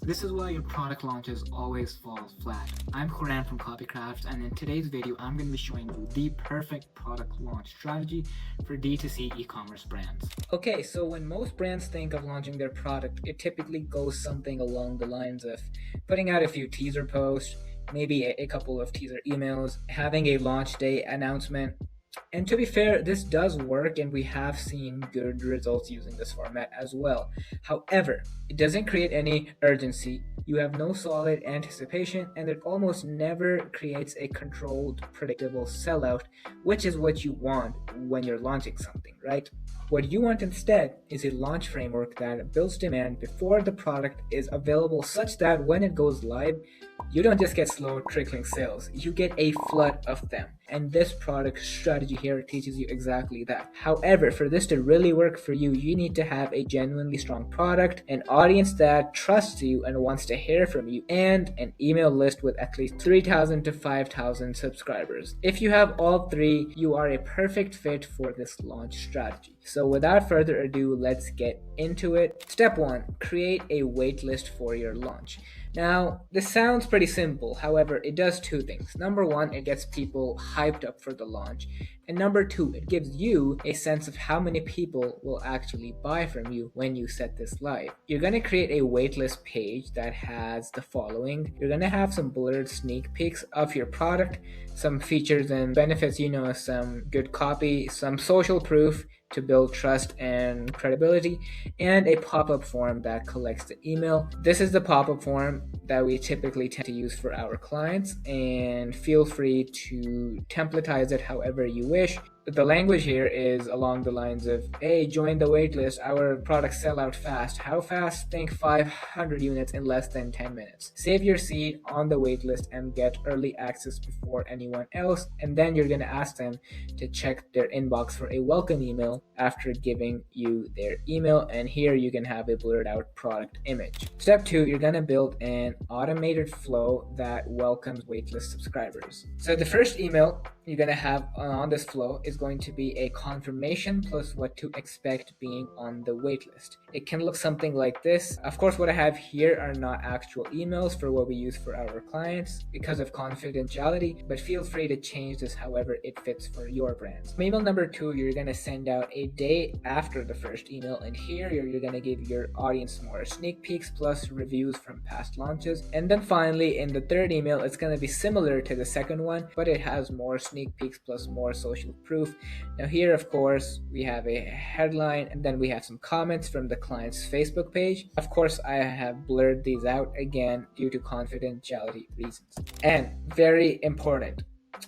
This is why your product launches always fall flat. I'm Quran from Copycraft, and in today's video, I'm going to be showing you the perfect product launch strategy for D2C e-commerce brands. Okay, so when most brands think of launching their product, it typically goes something along the lines of putting out a few teaser posts, maybe a couple of teaser emails, having a launch day announcement. And to be fair, this does work and we have seen good results using this format as well. However, it doesn't create any urgency. You have no solid anticipation and it almost never creates a controlled, predictable sellout, which is what you want when you're launching something, right? What you want instead is a launch framework that builds demand before the product is available such that when it goes live, you don't just get slow trickling sales, you get a flood of them. And this product strategy here teaches you exactly that. However, for this to really work for you, you need to have a genuinely strong product, an audience that trusts you and wants to hear from you, and an email list with at least 3,000 to 5,000 subscribers. If you have all three, you are a perfect fit for this launch strategy. So without further ado, let's get into it. Step 1, create a waitlist for your launch. Now, this sounds pretty simple, however, it does two things. Number 1, it gets people hyped up for the launch. And number 2, it gives you a sense of how many people will actually buy from you when you set this live. You're going to create a waitlist page that has the following. You're going to have some blurred sneak peeks of your product, some features and benefits, some good copy, some social proof to build trust and credibility, and a pop-up form that collects the email. This is the pop-up form that we typically tend to use for our clients, and feel free to templatize it however you wish. The language here is along the lines of, hey, join the waitlist, our products sell out fast. How fast? Think 500 units in less than 10 minutes. Save your seat on the waitlist and get early access before anyone else, and then you're going to ask them to check their inbox for a welcome email after giving you their email, and here you can have a blurred out product image. Step 2, you're going to build an automated flow that welcomes waitlist subscribers. So the first email you're going to have on this flow is going to be a confirmation plus what to expect being on the waitlist. It can look something like this. Of course, what I have here are not actual emails for what we use for our clients because of confidentiality, but feel free to change this however it fits for your brands. Email number 2, you're going to send out a day after the first email, and here you're going to give your audience more sneak peeks plus reviews from past launches. And then finally, in the third email, it's going to be similar to the second one, but it has more sneak peeks plus more social proof. Now here, of course, we have a headline, and then we have some comments from the client's Facebook page. Of course, I have blurred these out again due to confidentiality reasons. And very important,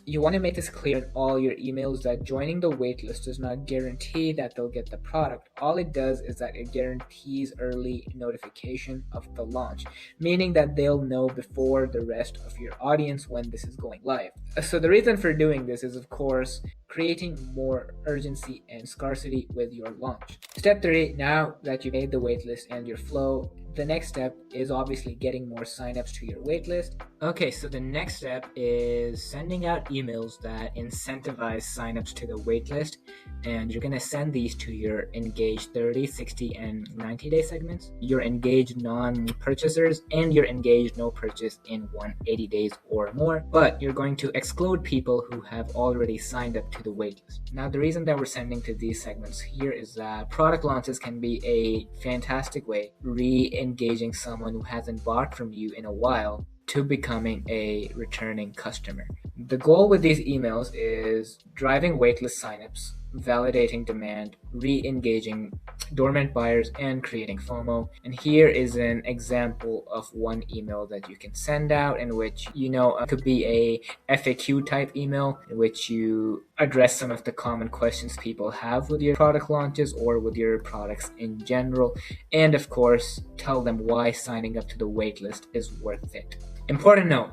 you want to make this clear in all your emails that joining the waitlist does not guarantee that they'll get the product. All it does is that it guarantees early notification of the launch, meaning that they'll know before the rest of your audience when this is going live. So the reason for doing this is, of course, creating more urgency and scarcity with your launch. Step 3, now that you made the waitlist and your flow, the next step is obviously getting more signups to your waitlist. Okay, so the next step is sending out emails that incentivize signups to the waitlist, and you're going to send these to your engaged 30, 60, and 90-day segments, your engaged non-purchasers, and your engaged no purchase in 180 days or more, but you're going to exclude people who have already signed up to the waitlist. Now, the reason that we're sending to these segments here is that product launches can be a fantastic way re-engaging someone who hasn't bought from you in a while to becoming a returning customer. The goal with these emails is driving waitlist signups, validating demand, re-engaging dormant buyers, and creating FOMO. And here is an example of one email that you can send out, in which it could be a FAQ type email in which you address some of the common questions people have with your product launches or with your products in general, and of course tell them why signing up to the waitlist is worth it. Important note,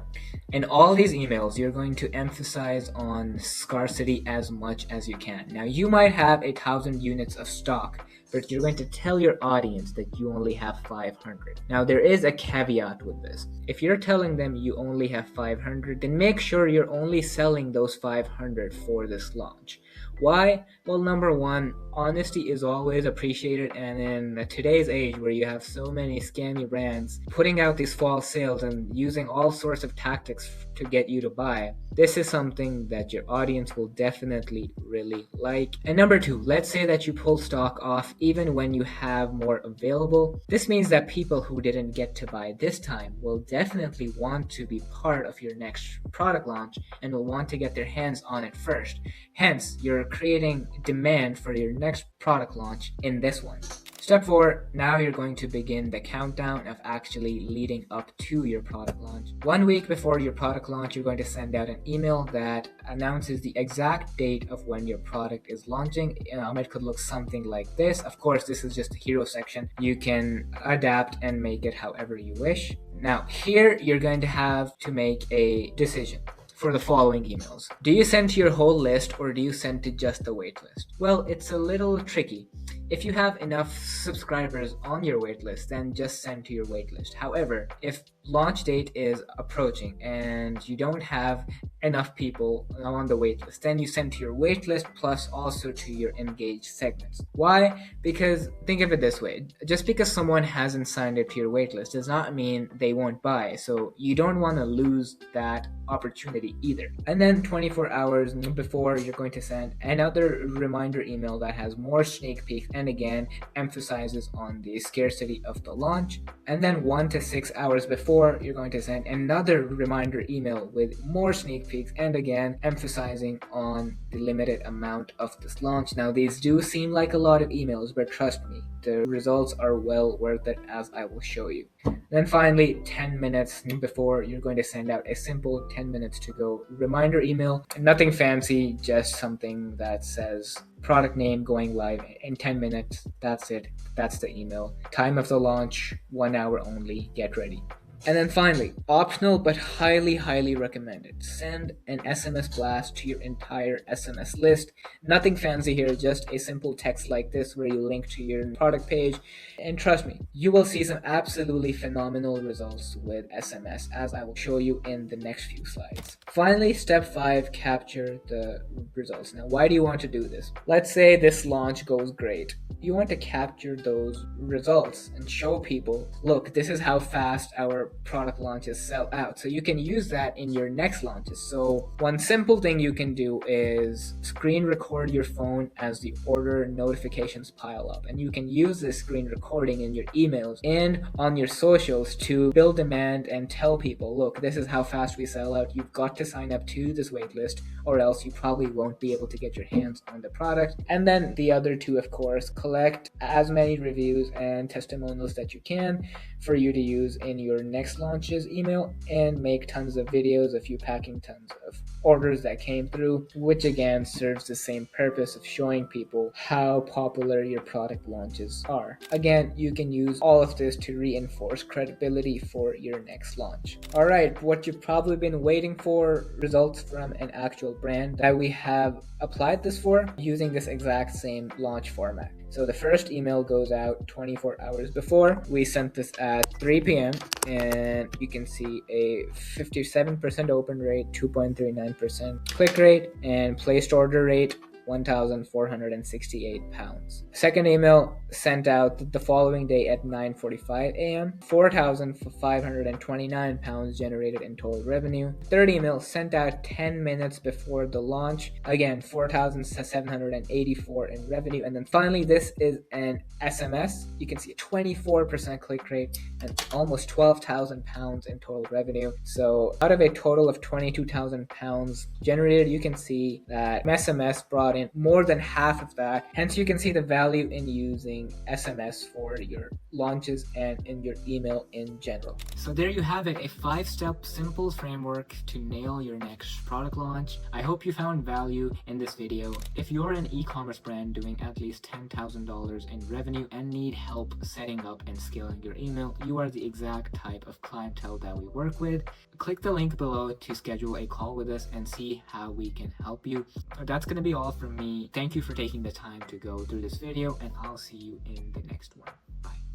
in all these emails, you're going to emphasize on scarcity as much as you can. Now, you might have 1,000 units of stock, but you're going to tell your audience that you only have 500. Now, there is a caveat with this. If you're telling them you only have 500, then make sure you're only selling those 500 for this launch. Why? Well, number one, honesty is always appreciated, and in today's age where you have so many scammy brands putting out these false sales and using all sorts of tactics to get you to buy, this is something that your audience will definitely really like. And number two, let's say that you pull stock off even when you have more available. This means that people who didn't get to buy this time will definitely want to be part of your next product launch and will want to get their hands on it first. Hence, you're creating demand for your next product launch in this one. Step 4, now you're going to begin the countdown of actually leading up to your product launch. 1 week before your product launch, you're going to send out an email that announces the exact date of when your product is launching. It could look something like this. Of course, this is just the hero section. You can adapt and make it however you wish. Now, here you're going to have to make a decision for the following emails. Do you send to your whole list or do you send to just the waitlist? Well, it's a little tricky. If you have enough subscribers on your waitlist, then just send to your waitlist. However, if launch date is approaching and you don't have enough people on the waitlist, then you send to your waitlist plus also to your engaged segments. Why? Because think of it this way. Just because someone hasn't signed up to your waitlist does not mean they won't buy. So you don't want to lose that opportunity either. And then 24 hours before, you're going to send another reminder email that has more sneak peeks and again emphasizes on the scarcity of the launch. And then 1 to 6 hours before, you're going to send another reminder email with more sneak peeks and again emphasizing on the limited amount of this launch. Now, these do seem like a lot of emails, but trust me, the results are well worth it, as I will show you. Then finally, 10 minutes before, you're going to send out a simple 10 minutes to go reminder email. Nothing fancy, just something that says product name going live in 10 minutes. That's it. That's the email. Time of the launch, 1 hour only. Get ready. And then finally, optional but highly recommended, send an SMS blast to your entire SMS list. Nothing fancy here, just a simple text like this where you link to your product page. And trust me, you will see some absolutely phenomenal results with SMS, as I will show you in the next few slides. Finally, step 5, capture the results. Now, why do you want to do this? Let's say this launch goes great. You want to capture those results and show people, look, this is how fast our product launches sell out. So you can use that in your next launches. So one simple thing you can do is screen record your phone as the order notifications pile up. And you can use this screen recording in your emails and on your socials to build demand and tell people, look, this is how fast we sell out. You've got to sign up to this waitlist or else you probably won't be able to get your hands on the product. And then the other two, of course, collect as many reviews and testimonials that you can for you to use in your next launches email and make tons of videos of you packing tons of orders that came through, which again serves the same purpose of showing people how popular your product launches are. Again, you can use all of this to reinforce credibility for your next launch. Alright, what you've probably been waiting for, results from an actual brand that we have applied this for using this exact same launch format. So the first email goes out 24 hours before. We sent this at 3 p.m. and you can see a 57% open rate, 2.39% click rate, and placed order rate 1,468 pounds. Second email sent out the following day at 9:45 a.m. 4,529 pounds generated in total revenue. Third email sent out 10 minutes before the launch. Again, 4,784 in revenue. And then finally, this is an SMS. You can see a 24% click rate and almost 12,000 pounds in total revenue. So out of a total of 22,000 pounds generated, you can see that SMS brought in more than half of that. Hence, you can see the value in using SMS for your launches and in your email in general. So there you have it, a 5-step simple framework to nail your next product launch. I hope you found value in this video. If you're an e-commerce brand doing at least $10,000 in revenue and need help setting up and scaling your email, you are the exact type of clientele that we work with. Click the link below to schedule a call with us and see how we can help you. That's going to be all from me. Thank you for taking the time to go through this video, and I'll see you in the next one. Bye.